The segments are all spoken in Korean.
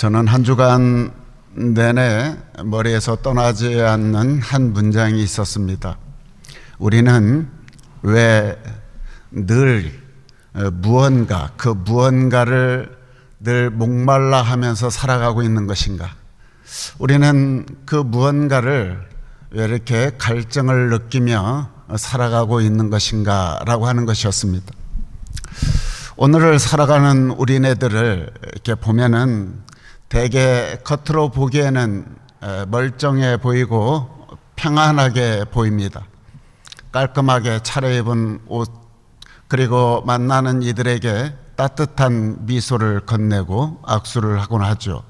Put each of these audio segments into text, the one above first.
저는 한 주간 내내 머리에서 떠나지 않는 한 문장이 있었습니다. 우리는 왜 늘 무언가, 그 무언가를 늘 목말라 하면서 살아가고 있는 것인가? 우리는 그 무언가를 왜 이렇게 갈증을 느끼며 살아가고 있는 것인가? 라고 하는 것이었습니다. 오늘을 살아가는 우리네들을 이렇게 보면은 대개 겉으로 보기에는 멀쩡해 보이고 평안하게 보입니다. 깔끔하게 차려입은 옷, 그리고 만나는 이들에게 따뜻한 미소를 건네고 악수를 하곤 하죠.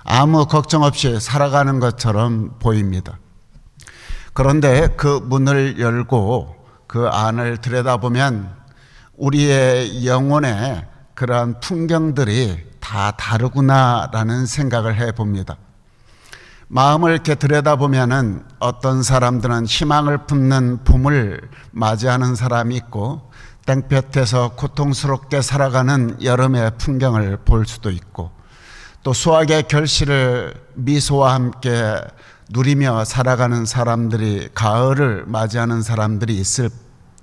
아무 걱정 없이 살아가는 것처럼 보입니다. 그런데 그 문을 열고 그 안을 들여다보면 우리의 영혼에 그러한 풍경들이 다 다르구나라는 생각을 해봅니다. 마음을 이렇게 들여다보면은 어떤 사람들은 희망을 품는 봄을 맞이하는 사람이 있고 땡볕에서 고통스럽게 살아가는 여름의 풍경을 볼 수도 있고 또 수확의 결실을 미소와 함께 누리며 살아가는 사람들이 가을을 맞이하는 사람들이 있을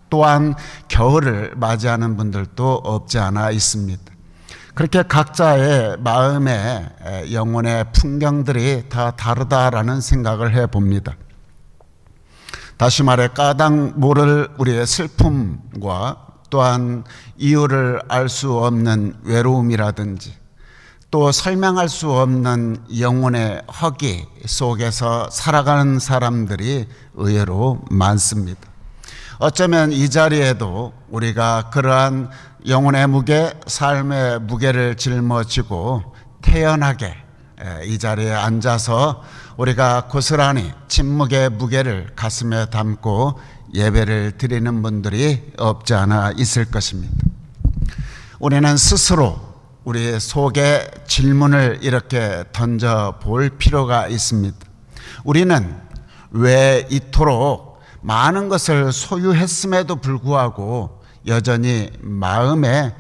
또한 겨울을 맞이하는 분들도 없지 않아 있습니다. 그렇게 각자의 마음의 영혼의 풍경들이 다 다르다라는 생각을 해봅니다. 다시 말해 까닭 모를 우리의 슬픔과 또한 이유를 알 수 없는 외로움이라든지 또 설명할 수 없는 영혼의 허기 속에서 살아가는 사람들이 의외로 많습니다. 어쩌면 이 자리에도 우리가 그러한 영혼의 무게, 삶의 무게를 짊어지고 태연하게 이 자리에 앉아서 우리가 고스란히 침묵의 무게를 가슴에 담고 예배를 드리는 분들이 없지 않아 있을 것입니다. 우리는 스스로 우리 속에 질문을 이렇게 던져볼 필요가 있습니다. 우리는 왜 이토록 많은 것을 소유했음에도 불구하고 여전히 마음에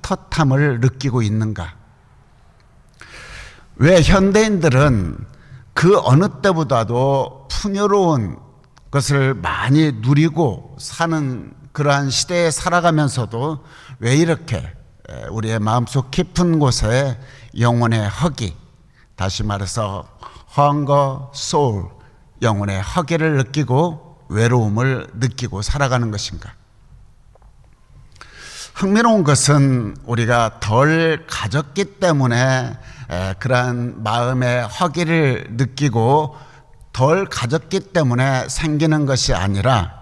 헛헛함을 느끼고 있는가? 왜 현대인들은 그 어느 때보다도 풍요로운 것을 많이 누리고 사는 그러한 시대에 살아가면서도 왜 이렇게 우리의 마음속 깊은 곳에 영혼의 허기, 다시 말해서 hunger, soul, 영혼의 허기를 느끼고 외로움을 느끼고 살아가는 것인가? 흥미로운 것은 우리가 덜 가졌기 때문에 그러한 마음의 허기를 느끼고 덜 가졌기 때문에 생기는 것이 아니라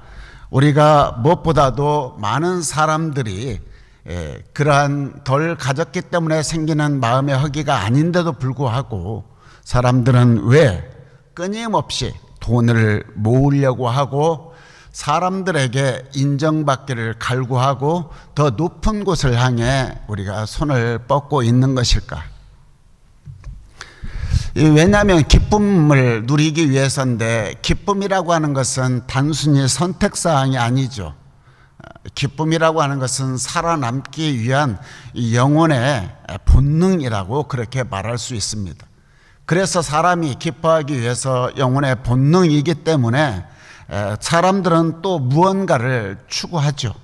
우리가 무엇보다도 많은 사람들이 그러한 덜 가졌기 때문에 생기는 마음의 허기가 아닌데도 불구하고 사람들은 왜 끊임없이 돈을 모으려고 하고 사람들에게 인정받기를 갈구하고 더 높은 곳을 향해 우리가 손을 뻗고 있는 것일까? 왜냐하면 기쁨을 누리기 위해서인데 기쁨이라고 하는 것은 단순히 선택사항이 아니죠. 기쁨이라고 하는 것은 살아남기 위한 영혼의 본능이라고 그렇게 말할 수 있습니다. 그래서 사람이 기뻐하기 위해서 영혼의 본능이기 때문에 사람들은 또 무언가를 추구하죠.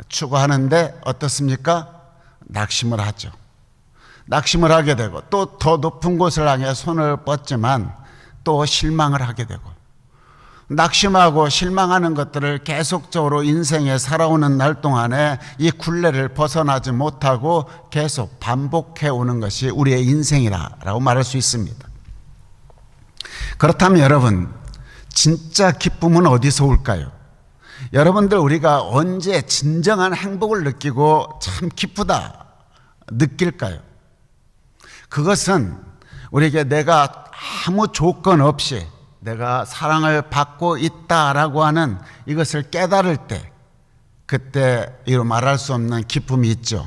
추구하는데 어떻습니까? 낙심을 하죠. 낙심을 하게 되고 또 더 높은 곳을 향해 손을 뻗지만 또 실망을 하게 되고 낙심하고 실망하는 것들을 계속적으로 인생에 살아오는 날 동안에 이 굴레를 벗어나지 못하고 계속 반복해 오는 것이 우리의 인생이라고 말할 수 있습니다. 그렇다면 여러분, 진짜 기쁨은 어디서 올까요? 여러분들, 우리가 언제 진정한 행복을 느끼고 참 기쁘다 느낄까요? 그것은 우리에게 내가 아무 조건 없이 내가 사랑을 받고 있다라고 하는 이것을 깨달을 때 그때 이루 말할 수 없는 기쁨이 있죠.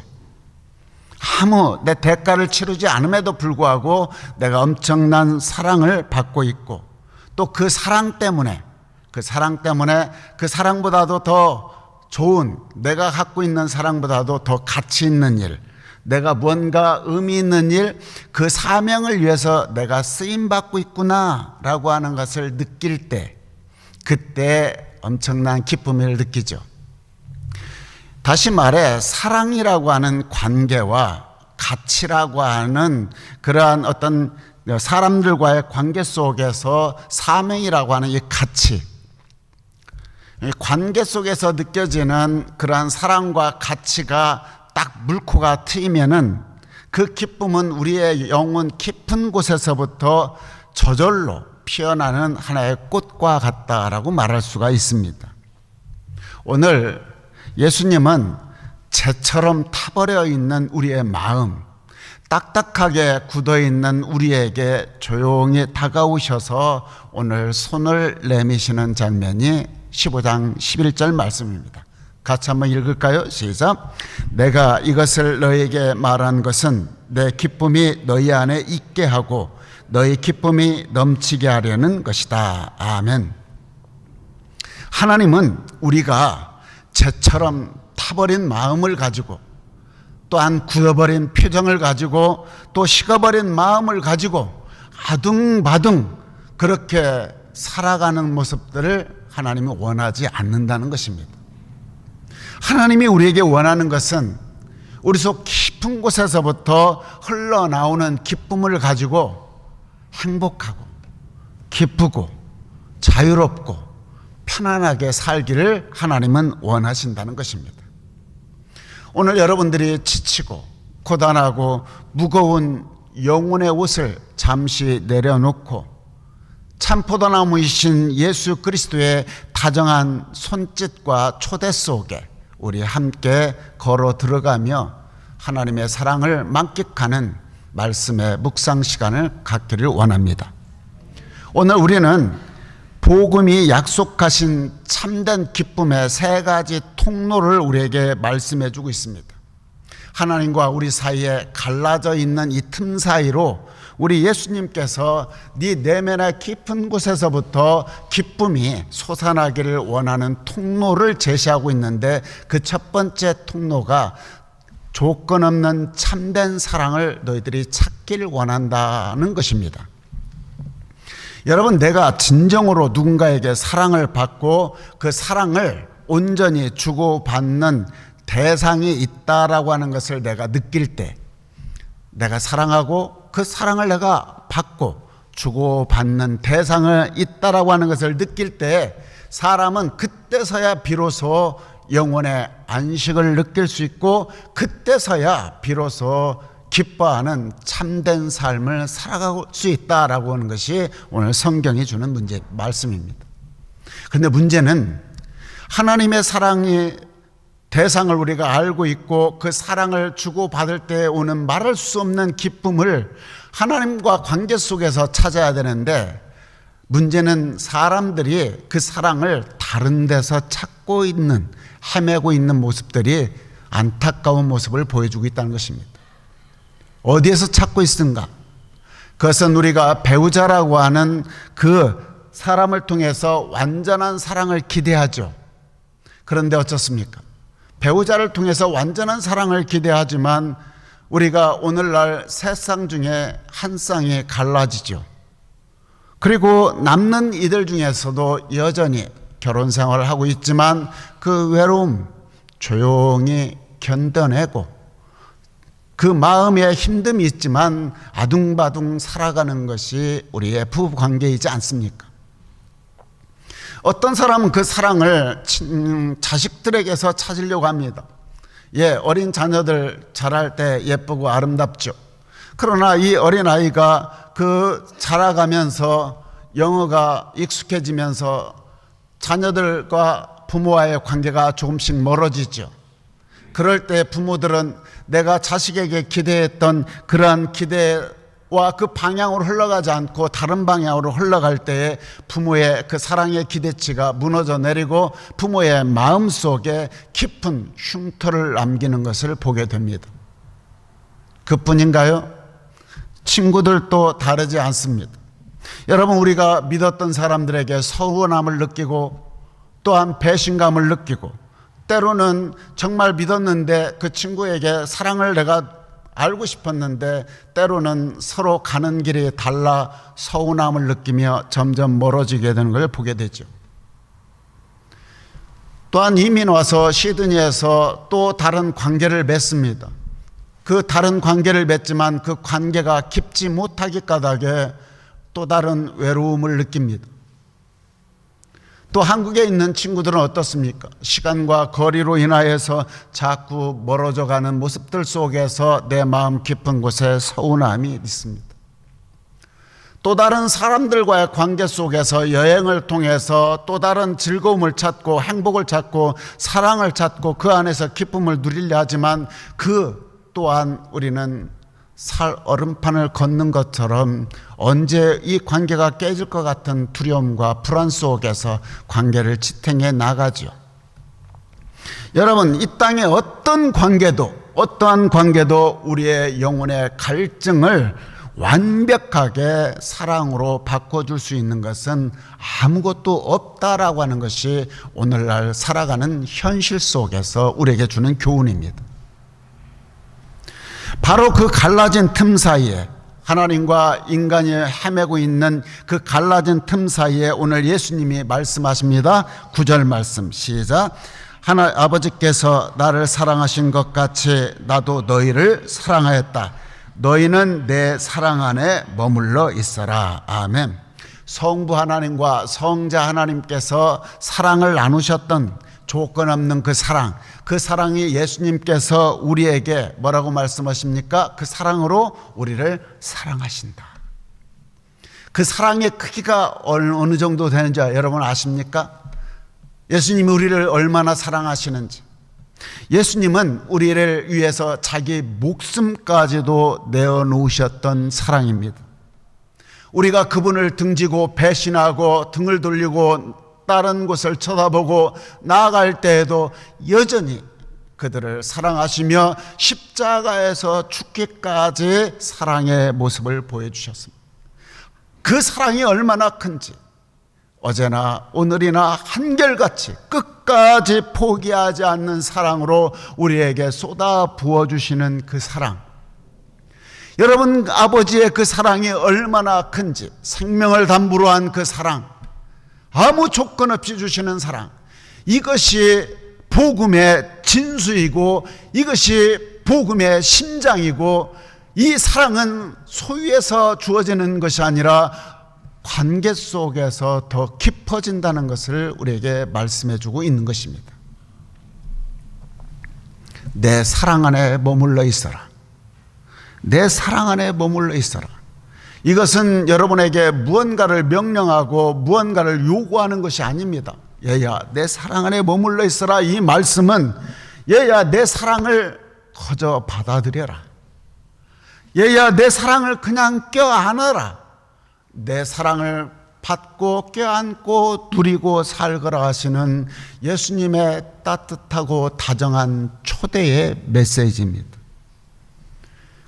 아무 내 대가를 치르지 않음에도 불구하고 내가 엄청난 사랑을 받고 있고 또 그 사랑 때문에 그 사랑보다도 더 좋은 내가 갖고 있는 사랑보다도 더 가치 있는 일, 내가 무언가 의미 있는 일, 그 사명을 위해서 내가 쓰임받고 있구나라고 하는 것을 느낄 때, 그때 엄청난 기쁨을 느끼죠. 다시 말해 사랑이라고 하는 관계와 가치라고 하는 그러한 어떤 사람들과의 관계 속에서 사명이라고 하는 이 가치, 이 관계 속에서 느껴지는 그러한 사랑과 가치가 딱 물꼬가 트이면은 그 기쁨은 우리의 영혼 깊은 곳에서부터 저절로 피어나는 하나의 꽃과 같다라고 말할 수가 있습니다. 오늘 예수님은 재처럼 타버려 있는 우리의 마음, 딱딱하게 굳어 있는 우리에게 조용히 다가오셔서 오늘 손을 내미시는 장면이 15장 11절 말씀입니다. 같이 한번 읽을까요? 시작. 내가 이것을 너희에게 말한 것은 내 기쁨이 너희 안에 있게 하고 너희 기쁨이 넘치게 하려는 것이다. 아멘. 하나님은 우리가 재처럼 타버린 마음을 가지고, 또한 굳어버린 표정을 가지고, 또 식어버린 마음을 가지고 아둥바둥 그렇게 살아가는 모습들을 하나님이 원하지 않는다는 것입니다. 하나님이 우리에게 원하는 것은 우리 속 깊은 곳에서부터 흘러나오는 기쁨을 가지고 행복하고 기쁘고 자유롭고 편안하게 살기를 하나님은 원하신다는 것입니다. 오늘 여러분들이 지치고 고단하고 무거운 영혼의 옷을 잠시 내려놓고 참포도나무이신 예수 그리스도의 다정한 손짓과 초대 속에 우리 함께 걸어 들어가며 하나님의 사랑을 만끽하는 말씀의 묵상 시간을 갖기를 원합니다. 오늘 우리는 복음이 약속하신 참된 기쁨의 세 가지 통로를 우리에게 말씀해 주고 있습니다. 하나님과 우리 사이에 갈라져 있는 이 틈 사이로 우리 예수님께서 네 내면의 깊은 곳에서부터 기쁨이 솟아나기를 원하는 통로를 제시하고 있는데, 그 첫 번째 통로가 조건 없는 참된 사랑을 너희들이 찾기를 원한다는 것입니다. 여러분, 내가 진정으로 누군가에게 사랑을 받고 그 사랑을 온전히 주고받는 대상이 있다라고 하는 것을 내가 느낄 때, 내가 사랑하고 그 사랑을 내가 받고 주고받는 대상을 있다라고 하는 것을 느낄 때, 사람은 그때서야 비로소 영혼의 안식을 느낄 수 있고, 그때서야 비로소 기뻐하는 참된 삶을 살아갈 수 있다라고 하는 것이 오늘 성경이 주는 말씀입니다. 그런데 문제는 하나님의 사랑이 대상을 우리가 알고 있고 그 사랑을 주고받을 때 오는 말할 수 없는 기쁨을 하나님과 관계 속에서 찾아야 되는데, 문제는 사람들이 그 사랑을 다른 데서 찾고 있는, 헤매고 있는 모습들이 안타까운 모습을 보여주고 있다는 것입니다. 어디에서 찾고 있는가? 그것은 우리가 배우자라고 하는 그 사람을 통해서 완전한 사랑을 기대하죠. 그런데 어떻습니까? 배우자를 통해서 완전한 사랑을 기대하지만 우리가 오늘날 세 쌍 중에 한 쌍이 갈라지죠. 그리고 남는 이들 중에서도 여전히 결혼 생활을 하고 있지만 그 외로움 조용히 견뎌내고 그 마음에 힘듦이 있지만 아둥바둥 살아가는 것이 우리의 부부 관계이지 않습니까? 어떤 사람은 그 사랑을 자식들에게서 찾으려고 합니다. 어린 자녀들 자랄 때 예쁘고 아름답죠. 그러나 이 어린아이가 그 자라가면서 영어가 익숙해지면서 자녀들과 부모와의 관계가 조금씩 멀어지죠. 그럴 때 부모들은 내가 자식에게 기대했던 그러한 기대와 그 방향으로 흘러가지 않고 다른 방향으로 흘러갈 때에 부모의 그 사랑의 기대치가 무너져 내리고 부모의 마음속에 깊은 흉터를 남기는 것을 보게 됩니다. 그뿐인가요? 친구들도 다르지 않습니다. 여러분, 우리가 믿었던 사람들에게 서운함을 느끼고 또한 배신감을 느끼고, 때로는 정말 믿었는데 그 친구에게 사랑을 내가 알고 싶었는데 때로는 서로 가는 길이 달라 서운함을 느끼며 점점 멀어지게 되는 걸 보게 되죠. 또한 이민 와서 시드니에서 또 다른 관계를 맺습니다. 그 다른 관계를 맺지만 그 관계가 깊지 못하기 까닭에 또 다른 외로움을 느낍니다. 또 한국에 있는 친구들은 어떻습니까? 시간과 거리로 인하여서 자꾸 멀어져 가는 모습들 속에서 내 마음 깊은 곳에 서운함이 있습니다. 또 다른 사람들과의 관계 속에서 여행을 통해서 또 다른 즐거움을 찾고 행복을 찾고 사랑을 찾고 그 안에서 기쁨을 누리려 하지만 그 또한 우리는 살 얼음판을 걷는 것처럼 언제 이 관계가 깨질 것 같은 두려움과 불안 속에서 관계를 지탱해 나가죠. 여러분, 이 땅의 어떠한 관계도 우리의 영혼의 갈증을 완벽하게 사랑으로 바꿔줄 수 있는 것은 아무것도 없다라고 하는 것이 오늘날 살아가는 현실 속에서 우리에게 주는 교훈입니다. 바로 그 갈라진 틈 사이에, 하나님과 인간이 헤매고 있는 그 갈라진 틈 사이에 오늘 예수님이 말씀하십니다. 9절 말씀 시작. 아버지께서 나를 사랑하신 것 같이 나도 너희를 사랑하였다. 너희는 내 사랑 안에 머물러 있어라. 아멘. 성부 하나님과 성자 하나님께서 사랑을 나누셨던 조건 없는 그 사랑이 예수님께서 우리에게 뭐라고 말씀하십니까? 그 사랑으로 우리를 사랑하신다. 그 사랑의 크기가 어느 정도 되는지 여러분 아십니까? 예수님이 우리를 얼마나 사랑하시는지. 예수님은 우리를 위해서 자기 목숨까지도 내어놓으셨던 사랑입니다. 우리가 그분을 등지고 배신하고 등을 돌리고 다른 곳을 쳐다보고 나아갈 때에도 여전히 그들을 사랑하시며 십자가에서 죽기까지 사랑의 모습을 보여주셨습니다. 그 사랑이 얼마나 큰지 어제나 오늘이나 한결같이 끝까지 포기하지 않는 사랑으로 우리에게 쏟아 부어주시는 그 사랑, 여러분 아버지의 그 사랑이 얼마나 큰지, 생명을 담보로 한 그 사랑, 아무 조건 없이 주시는 사랑, 이것이 복음의 진수이고 이것이 복음의 심장이고, 이 사랑은 소유에서 주어지는 것이 아니라 관계 속에서 더 깊어진다는 것을 우리에게 말씀해 주고 있는 것입니다. 내 사랑 안에 머물러 있어라. 내 사랑 안에 머물러 있어라. 이것은 여러분에게 무언가를 명령하고 무언가를 요구하는 것이 아닙니다. 얘야 내 사랑 안에 머물러 있어라. 이 말씀은 얘야 내 사랑을 거저 받아들여라. 얘야 내 사랑을 그냥 껴안아라. 내 사랑을 받고 껴안고 누리고 살거라 하시는 예수님의 따뜻하고 다정한 초대의 메시지입니다.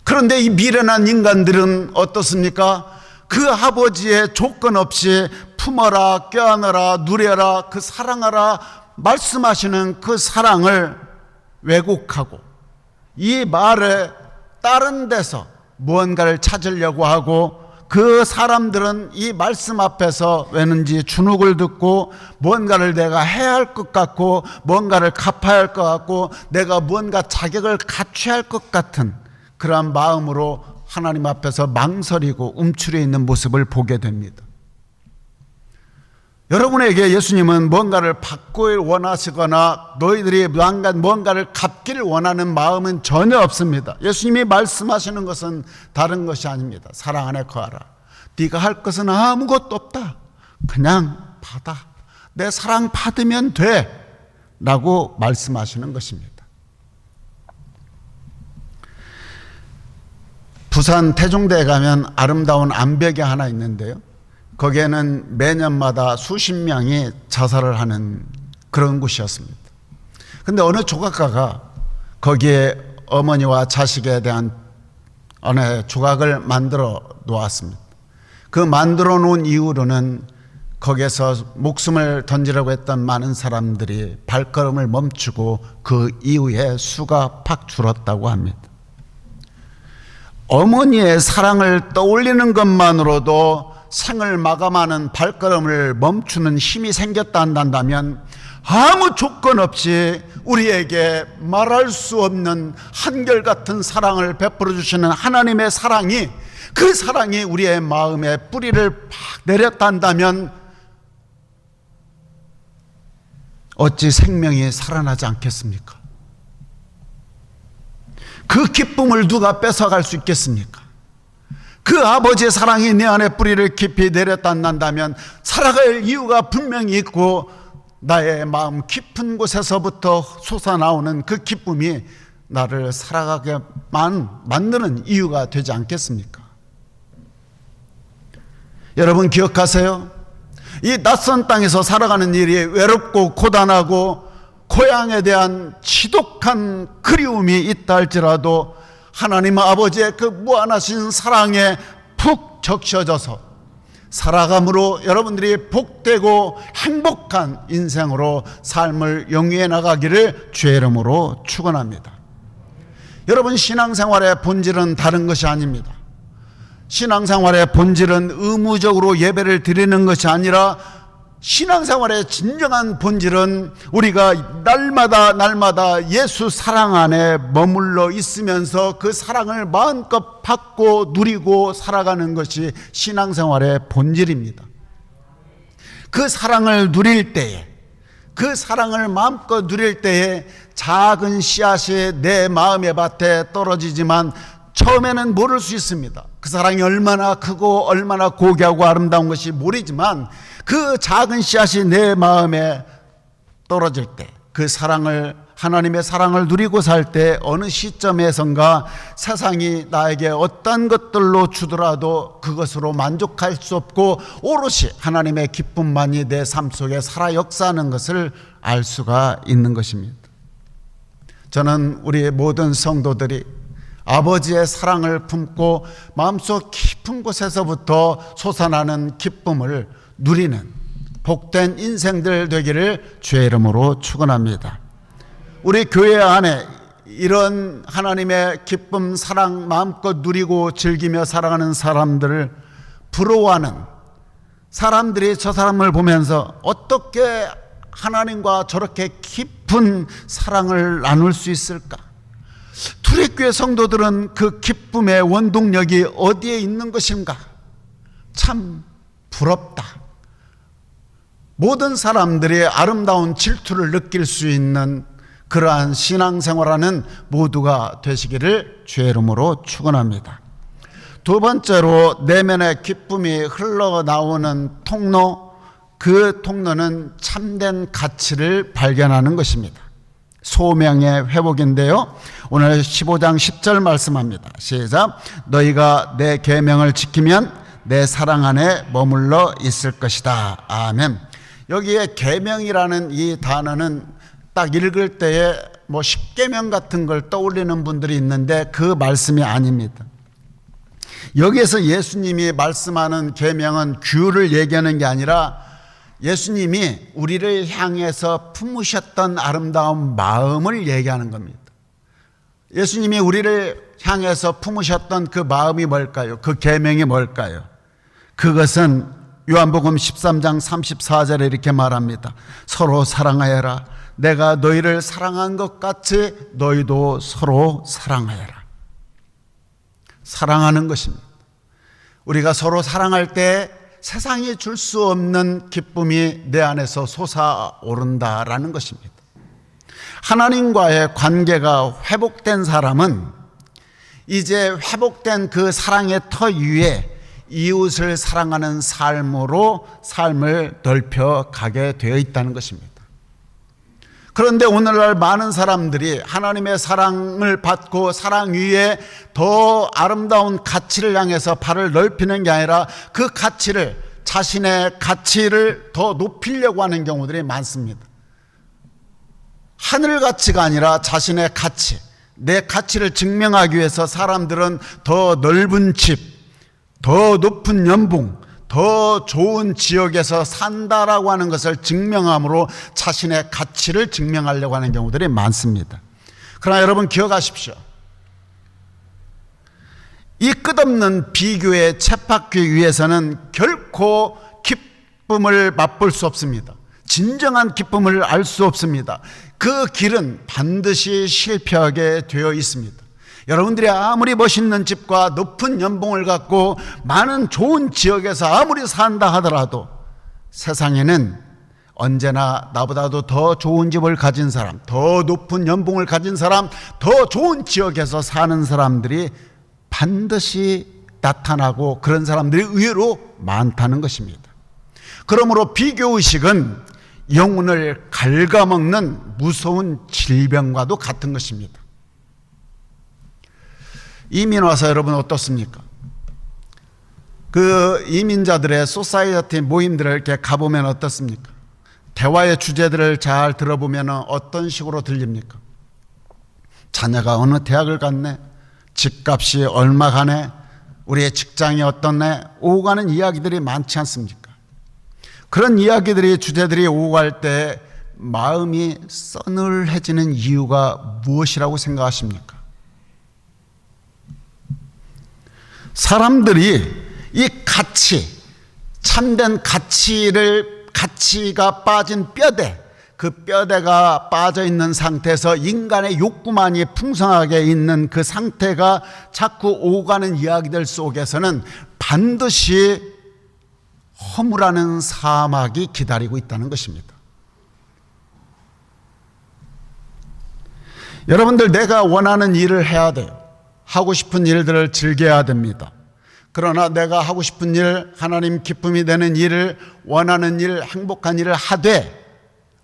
그런데 이 미련한 인간들은 어떻습니까? 그 아버지의 조건 없이 품어라, 껴안아라, 누려라, 그 사랑하라 말씀하시는 그 사랑을 왜곡하고 이 말에 다른 데서 무언가를 찾으려고 하고, 그 사람들은 이 말씀 앞에서 왜는지 주눅을 듣고 무언가를 내가 해야 할 것 같고 무언가를 갚아야 할 것 같고 내가 무언가 자격을 갖춰야 할 것 같은 그러한 마음으로 하나님 앞에서 망설이고 움츠려 있는 모습을 보게 됩니다. 여러분에게 예수님은 뭔가를 받길 원하시거나 너희들이 뭔가를 갚기를 원하는 마음은 전혀 없습니다. 예수님이 말씀하시는 것은 다른 것이 아닙니다. 사랑 안에 거하라. 네가 할 것은 아무것도 없다. 그냥 받아. 내 사랑 받으면 돼. 라고 말씀하시는 것입니다. 부산 태종대에 가면 아름다운 암벽이 하나 있는데요, 거기에는 매년마다 수십 명이 자살을 하는 그런 곳이었습니다. 그런데 어느 조각가가 거기에 어머니와 자식에 대한 어느 조각을 만들어 놓았습니다. 그 만들어 놓은 이후로는 거기에서 목숨을 던지려고 했던 많은 사람들이 발걸음을 멈추고 그 이후에 수가 팍 줄었다고 합니다. 어머니의 사랑을 떠올리는 것만으로도 생을 마감하는 발걸음을 멈추는 힘이 생겼다 한다면, 아무 조건 없이 우리에게 말할 수 없는 한결같은 사랑을 베풀어 주시는 하나님의 사랑이, 그 사랑이 우리의 마음에 뿌리를 팍 내렸다 한다면 어찌 생명이 살아나지 않겠습니까? 그 기쁨을 누가 뺏어갈 수 있겠습니까? 그 아버지의 사랑이 내 안에 뿌리를 깊이 내렸다 한다면 살아갈 이유가 분명히 있고, 나의 마음 깊은 곳에서부터 솟아나오는 그 기쁨이 나를 살아가게만 만드는 이유가 되지 않겠습니까? 여러분 기억하세요? 이 낯선 땅에서 살아가는 일이 외롭고 고단하고 고향에 대한 지독한 그리움이 있다 할지라도 하나님 아버지의 그 무한하신 사랑에 푹 적셔져서 살아감으로 여러분들이 복되고 행복한 인생으로 삶을 영위해 나가기를 주의 이름으로 축원합니다. 여러분, 신앙생활의 본질은 다른 것이 아닙니다. 신앙생활의 본질은 의무적으로 예배를 드리는 것이 아니라, 신앙생활의 진정한 본질은 우리가 날마다 예수 사랑 안에 머물러 있으면서 그 사랑을 마음껏 받고 누리고 살아가는 것이 신앙생활의 본질입니다. 그 사랑을 누릴 때에, 그 사랑을 마음껏 누릴 때에 작은 씨앗이 내 마음의 밭에 떨어지지만 처음에는 모를 수 있습니다. 그 사랑이 얼마나 크고 얼마나 고귀하고 아름다운 것이 모르지만, 그 작은 씨앗이 내 마음에 떨어질 때, 그 사랑을, 하나님의 사랑을 누리고 살 때 어느 시점에선가 세상이 나에게 어떤 것들로 주더라도 그것으로 만족할 수 없고 오롯이 하나님의 기쁨만이 내 삶 속에 살아 역사하는 것을 알 수가 있는 것입니다. 저는 우리 모든 성도들이 아버지의 사랑을 품고 마음속 깊은 곳에서부터 솟아나는 기쁨을 누리는 복된 인생들 되기를 주의 이름으로 축원합니다. 우리 교회 안에 이런 하나님의 기쁨, 사랑 마음껏 누리고 즐기며 살아가는 사람들을 부러워하는 사람들이 저 사람을 보면서 어떻게 하나님과 저렇게 깊은 사랑을 나눌 수 있을까? 투례교회 성도들은 그 기쁨의 원동력이 어디에 있는 것인가? 참 부럽다. 모든 사람들이 아름다운 질투를 느낄 수 있는 그러한 신앙생활하는 모두가 되시기를 주의 이름으로 축원합니다. 두 번째로 내면의 기쁨이 흘러나오는 통로, 그 통로는 참된 가치를 발견하는 것입니다. 소명의 회복인데요, 오늘 15장 10절 말씀합니다. 시작. 너희가 내 계명을 지키면 내 사랑 안에 머물러 있을 것이다. 아멘. 여기에 계명이라는 이 단어는 딱 읽을 때에 뭐 십계명 같은 걸 떠올리는 분들이 있는데 그 말씀이 아닙니다. 여기에서 예수님이 말씀하는 계명은 규를 얘기하는 게 아니라 예수님이 우리를 향해서 품으셨던 아름다운 마음을 얘기하는 겁니다. 예수님이 우리를 향해서 품으셨던 그 마음이 뭘까요? 그 계명이 뭘까요? 그것은 요한복음 13장 34절에 이렇게 말합니다. 서로 사랑하여라. 내가 너희를 사랑한 것 같이 너희도 서로 사랑하여라. 사랑하는 것입니다. 우리가 서로 사랑할 때 세상이 줄 수 없는 기쁨이 내 안에서 솟아오른다라는 것입니다. 하나님과의 관계가 회복된 사람은 이제 회복된 그 사랑의 터 위에 이웃을 사랑하는 삶으로 삶을 넓혀가게 되어 있다는 것입니다. 그런데 오늘날 많은 사람들이 하나님의 사랑을 받고 사랑 위에 더 아름다운 가치를 향해서 발을 넓히는 게 아니라 그 가치를, 자신의 가치를 더 높이려고 하는 경우들이 많습니다. 하늘 가치가 아니라 자신의 가치, 내 가치를 증명하기 위해서 사람들은 더 넓은 집, 더 높은 연봉, 더 좋은 지역에서 산다라고 하는 것을 증명함으로 자신의 가치를 증명하려고 하는 경우들이 많습니다. 그러나 여러분 기억하십시오. 이 끝없는 비교의 쳇바퀴 위에서는 결코 기쁨을 맛볼 수 없습니다. 진정한 기쁨을 알 수 없습니다. 그 길은 반드시 실패하게 되어 있습니다. 여러분들이 아무리 멋있는 집과 높은 연봉을 갖고 많은 좋은 지역에서 아무리 산다 하더라도 세상에는 언제나 나보다도 더 좋은 집을 가진 사람, 더 높은 연봉을 가진 사람, 더 좋은 지역에서 사는 사람들이 반드시 나타나고 그런 사람들이 의외로 많다는 것입니다. 그러므로 비교의식은 영혼을 갉아먹는 무서운 질병과도 같은 것입니다. 이민 와서 여러분 어떻습니까? 그 이민자들의 소사이어티 모임들을 이렇게 가보면 어떻습니까? 대화의 주제들을 잘 들어보면 어떤 식으로 들립니까? 자녀가 어느 대학을 갔네? 집값이 얼마 가네? 우리의 직장이 어떻네? 오고 가는 이야기들이 많지 않습니까? 그런 이야기들이 주제들이 오고 갈 때 마음이 서늘해지는 이유가 무엇이라고 생각하십니까? 사람들이 이 가치, 참된 가치가 빠진 뼈대, 그 뼈대가 빠져 있는 상태에서 인간의 욕구만이 풍성하게 있는 그 상태가 자꾸 오가는 이야기들 속에서는 반드시 허물하는 사막이 기다리고 있다는 것입니다. 여러분들, 내가 원하는 일을 해야 돼요. 하고 싶은 일들을 즐겨야 됩니다. 그러나 내가 하고 싶은 일, 하나님 기쁨이 되는 일을, 원하는 일, 행복한 일을 하되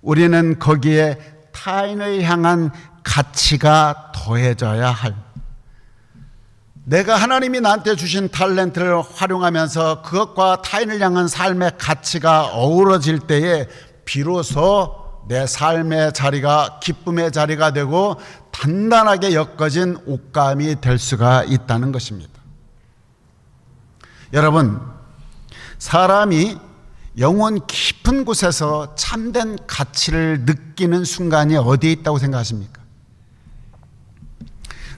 우리는 거기에 타인을 향한 가치가 더해져야 할, 내가 하나님이 나한테 주신 탤런트를 활용하면서 그것과 타인을 향한 삶의 가치가 어우러질 때에 비로소 내 삶의 자리가 기쁨의 자리가 되고 단단하게 엮어진 옷감이 될 수가 있다는 것입니다. 여러분, 사람이 영혼 깊은 곳에서 참된 가치를 느끼는 순간이 어디에 있다고 생각하십니까?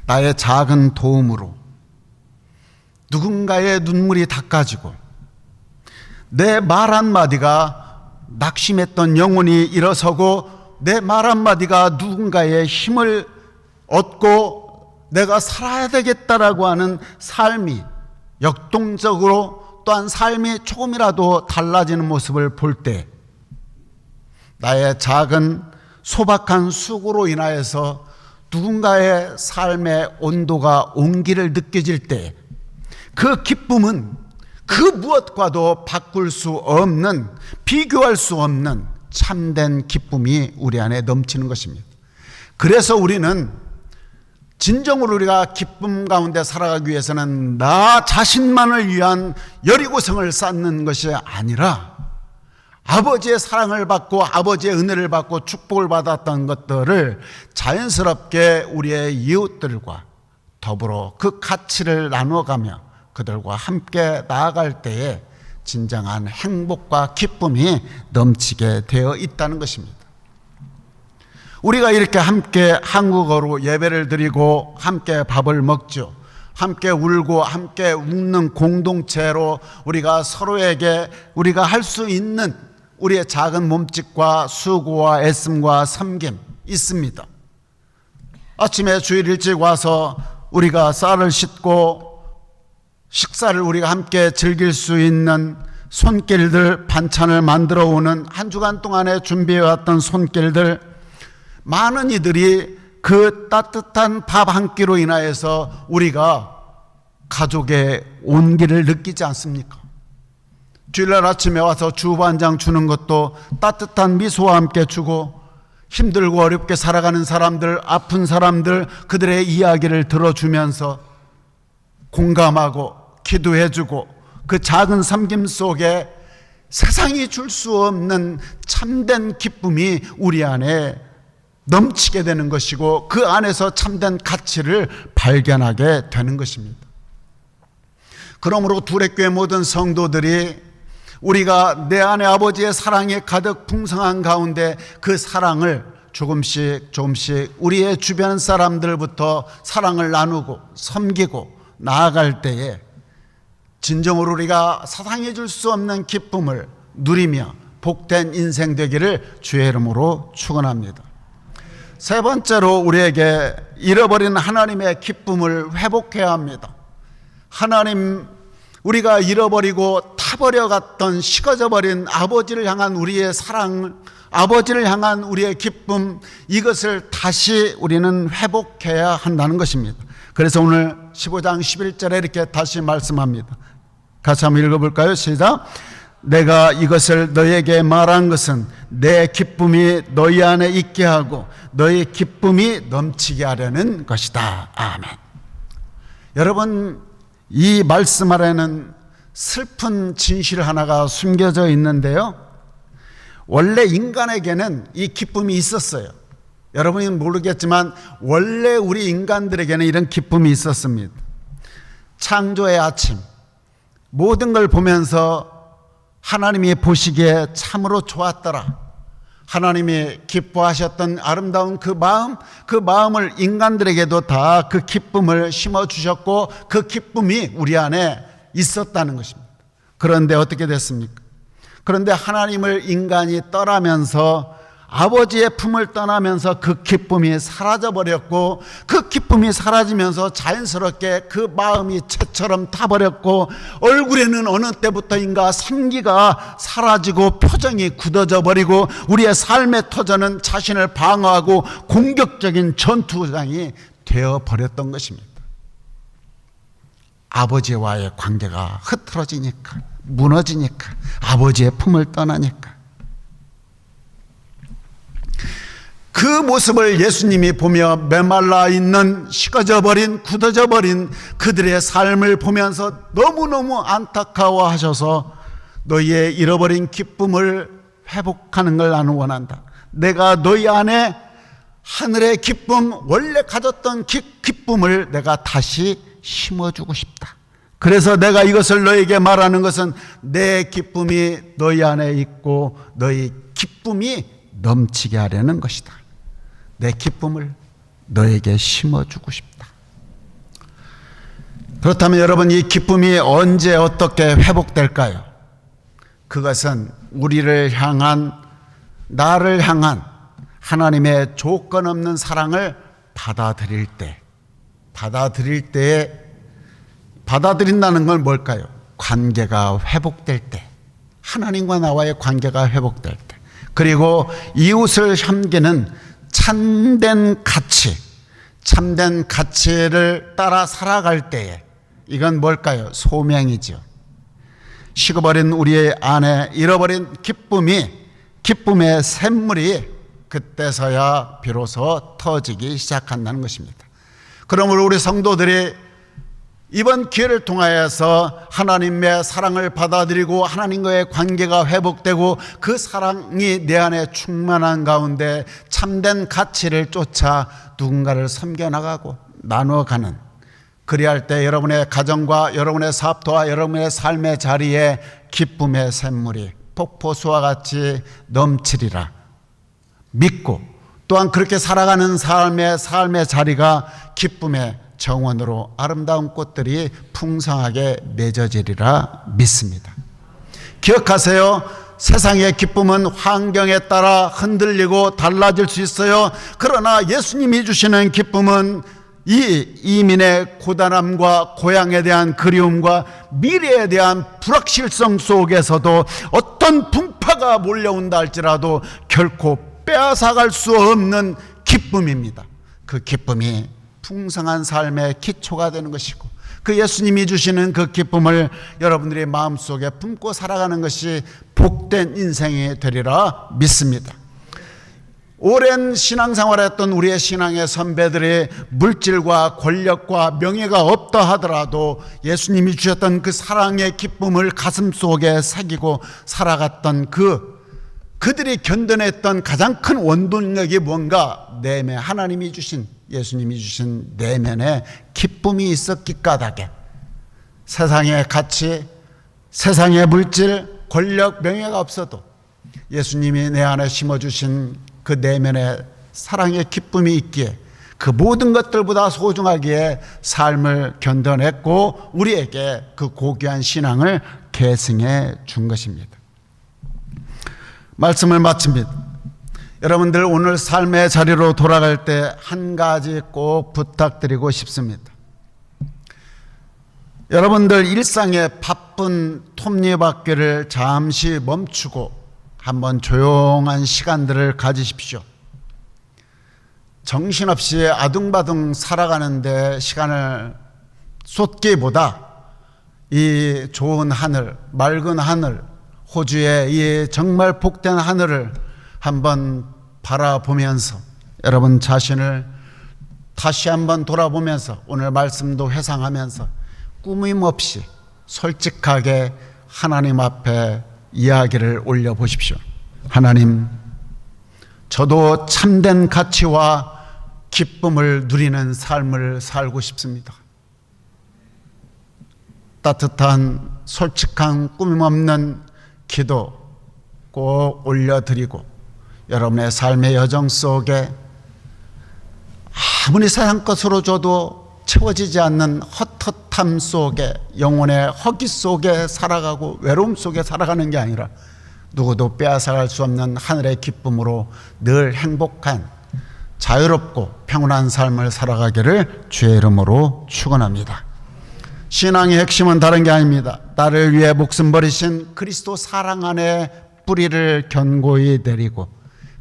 나의 작은 도움으로 누군가의 눈물이 닦아지고 내 말 한마디가 낙심했던 영혼이 일어서고 내 말 한마디가 누군가의 힘을 얻고 내가 살아야 되겠다라고 하는 삶이 역동적으로 또한 삶이 조금이라도 달라지는 모습을 볼 때, 나의 작은 소박한 수고로 인하여서 누군가의 삶의 온도가 온기를 느껴질 때 그 기쁨은 그 무엇과도 바꿀 수 없는, 비교할 수 없는 참된 기쁨이 우리 안에 넘치는 것입니다. 그래서 우리는 진정으로 우리가 기쁨 가운데 살아가기 위해서는 나 자신만을 위한 여리고성을 쌓는 것이 아니라 아버지의 사랑을 받고 아버지의 은혜를 받고 축복을 받았던 것들을 자연스럽게 우리의 이웃들과 더불어 그 가치를 나눠가며 그들과 함께 나아갈 때에 진정한 행복과 기쁨이 넘치게 되어 있다는 것입니다. 우리가 이렇게 함께 한국어로 예배를 드리고 함께 밥을 먹죠. 함께 울고 함께 웃는 공동체로 우리가 서로에게 우리가 할 수 있는 우리의 작은 몸짓과 수고와 애씀과 섬김 있습니다. 아침에 주일 일찍 와서 우리가 쌀을 씻고 식사를 우리가 함께 즐길 수 있는 손길들, 반찬을 만들어 오는 한 주간 동안에 준비해왔던 손길들, 많은 이들이 그 따뜻한 밥 한 끼로 인하여서 우리가 가족의 온기를 느끼지 않습니까? 주일날 아침에 와서 주반장 주는 것도 따뜻한 미소와 함께 주고, 힘들고 어렵게 살아가는 사람들, 아픈 사람들, 그들의 이야기를 들어주면서 공감하고 기도해주고, 그 작은 섬김 속에 세상이 줄 수 없는 참된 기쁨이 우리 안에 넘치게 되는 것이고, 그 안에서 참된 가치를 발견하게 되는 것입니다. 그러므로 두레교회 모든 성도들이 우리가 내 안에 아버지의 사랑이 가득 풍성한 가운데 그 사랑을 조금씩 우리의 주변 사람들부터 사랑을 나누고 섬기고 나아갈 때에 진정으로 우리가 사상해 줄 수 없는 기쁨을 누리며 복된 인생 되기를 주의 이름으로 축원합니다. 세 번째로 우리에게 잃어버린 하나님의 기쁨을 회복해야 합니다. 하나님, 우리가 잃어버리고 타버려 갔던 식어져 버린 아버지를 향한 우리의 사랑, 아버지를 향한 우리의 기쁨, 이것을 다시 우리는 회복해야 한다는 것입니다. 그래서 오늘 15장 11절에 이렇게 다시 말씀합니다. 같이 한번 읽어볼까요? 시작. 내가 이것을 너에게 말한 것은 내 기쁨이 너희 안에 있게 하고 너희 기쁨이 넘치게 하려는 것이다. 아멘. 여러분, 이 말씀 아래는 슬픈 진실 하나가 숨겨져 있는데요, 원래 인간에게는 이 기쁨이 있었어요. 여러분이 모르겠지만 원래 우리 인간들에게는 이런 기쁨이 있었습니다. 창조의 아침, 모든 걸 보면서 하나님이 보시기에 참으로 좋았더라, 하나님이 기뻐하셨던 아름다운 그 마음을 인간들에게도 다 그 기쁨을 심어주셨고 그 기쁨이 우리 안에 있었다는 것입니다. 그런데 어떻게 됐습니까? 그런데 하나님을 인간이 떠나면서, 아버지의 품을 떠나면서 그 기쁨이 사라져버렸고, 그 기쁨이 사라지면서 자연스럽게 그 마음이 채처럼 타버렸고, 얼굴에는 어느 때부터인가 생기가 사라지고 표정이 굳어져 버리고, 우리의 삶의 터전은 자신을 방어하고 공격적인 전투장이 되어버렸던 것입니다. 아버지와의 관계가 흐트러지니까, 무너지니까, 아버지의 품을 떠나니까. 그 모습을 예수님이 보며 메말라 있는, 식어져 버린, 굳어져 버린 그들의 삶을 보면서 너무너무 안타까워하셔서 너희의 잃어버린 기쁨을 회복하는 걸 나는 원한다. 내가 너희 안에 하늘의 기쁨, 원래 가졌던 기쁨을 내가 다시 심어주고 싶다. 그래서 내가 이것을 너에게 말하는 것은 내 기쁨이 너희 안에 있고 너희 기쁨이 넘치게 하려는 것이다. 내 기쁨을 너에게 심어주고 싶다. 그렇다면 여러분, 이 기쁨이 언제 어떻게 회복될까요? 그것은 우리를 향한, 나를 향한 하나님의 조건 없는 사랑을 받아들일 때에, 받아들인다는 건 뭘까요? 관계가 회복될 때, 하나님과 나와의 관계가 회복될 때, 그리고 이웃을 섬기는 참된 가치를 따라 살아갈 때에, 이건 뭘까요? 소명이죠. 식어버린 우리의 안에 잃어버린 기쁨의 샘물이 그때서야 비로소 터지기 시작한다는 것입니다. 그러므로 우리 성도들이 이번 기회를 통하여서 하나님의 사랑을 받아들이고 하나님과의 관계가 회복되고 그 사랑이 내 안에 충만한 가운데 참된 가치를 쫓아 누군가를 섬겨나가고 나눠가는, 그리할 때 여러분의 가정과 여러분의 사업터와 여러분의 삶의 자리에 기쁨의 샘물이 폭포수와 같이 넘치리라 믿고, 또한 그렇게 살아가는 삶의 자리가 기쁨의 정원으로 아름다운 꽃들이 풍성하게 맺어지리라 믿습니다. 기억하세요. 세상의 기쁨은 환경에 따라 흔들리고 달라질 수 있어요. 그러나 예수님이 주시는 기쁨은 이 이민의 고단함과 고향에 대한 그리움과 미래에 대한 불확실성 속에서도 어떤 분파가 몰려온다 할지라도 결코 빼앗아갈 수 없는 기쁨입니다. 그 기쁨이 풍성한 삶의 기초가 되는 것이고, 그 예수님이 주시는 그 기쁨을 여러분들의 마음속에 품고 살아가는 것이 복된 인생이 되리라 믿습니다. 오랜 신앙생활했던 우리의 신앙의 선배들이 물질과 권력과 명예가 없다 하더라도 예수님이 주셨던 그 사랑의 기쁨을 가슴속에 새기고 살아갔던 그들이 견뎌냈던 가장 큰 원동력이 뭔가, 내면 하나님이 주신, 예수님이 주신 내면에 기쁨이 있었기 까닭에 세상의 가치, 세상의 물질, 권력, 명예가 없어도 예수님이 내 안에 심어주신 그 내면에 사랑의 기쁨이 있기에 그 모든 것들보다 소중하기에 삶을 견뎌냈고 우리에게 그 고귀한 신앙을 계승해 준 것입니다. 말씀을 마칩니다. 여러분들 오늘 삶의 자리로 돌아갈 때 한 가지 꼭 부탁드리고 싶습니다. 여러분들 일상의 바쁜 톱니바퀴를 잠시 멈추고 한번 조용한 시간들을 가지십시오. 정신없이 아둥바둥 살아가는데 시간을 쏟기보다 이 좋은 하늘, 맑은 하늘, 호주의 이 정말 복된 하늘을 한번 바라보면서 여러분 자신을 다시 한번 돌아보면서 오늘 말씀도 회상하면서 꾸밈없이 솔직하게 하나님 앞에 이야기를 올려보십시오. 하나님, 저도 참된 가치와 기쁨을 누리는 삶을 살고 싶습니다. 따뜻한 솔직한 꾸밈없는 기도 꼭 올려드리고 여러분의 삶의 여정 속에 아무리 세상 것으로 줘도 채워지지 않는 헛헛함 속에 영혼의 허기 속에 살아가고 외로움 속에 살아가는 게 아니라 누구도 빼앗아갈 수 없는 하늘의 기쁨으로 늘 행복한 자유롭고 평온한 삶을 살아가기를 주의 이름으로 축원합니다. 신앙의 핵심은 다른 게 아닙니다. 나를 위해 목숨 버리신 그리스도 사랑 안에 뿌리를 견고히 내리고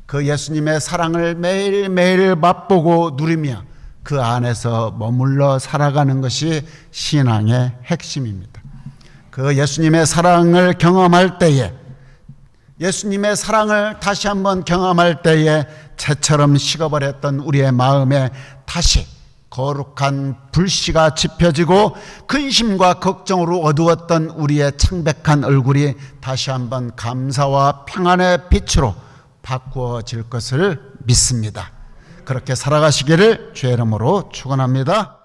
그 예수님의 사랑을 매일매일 맛보고 누리며 그 안에서 머물러 살아가는 것이 신앙의 핵심입니다. 그 예수님의 사랑을 경험할 때에 예수님의 사랑을 다시 한번 경험할 때에 채처럼 식어버렸던 우리의 마음에 다시 거룩한 불씨가 지펴지고 근심과 걱정으로 어두웠던 우리의 창백한 얼굴이 다시 한번 감사와 평안의 빛으로 바꾸어질 것을 믿습니다. 그렇게 살아가시기를 주의 이름으로 축원합니다.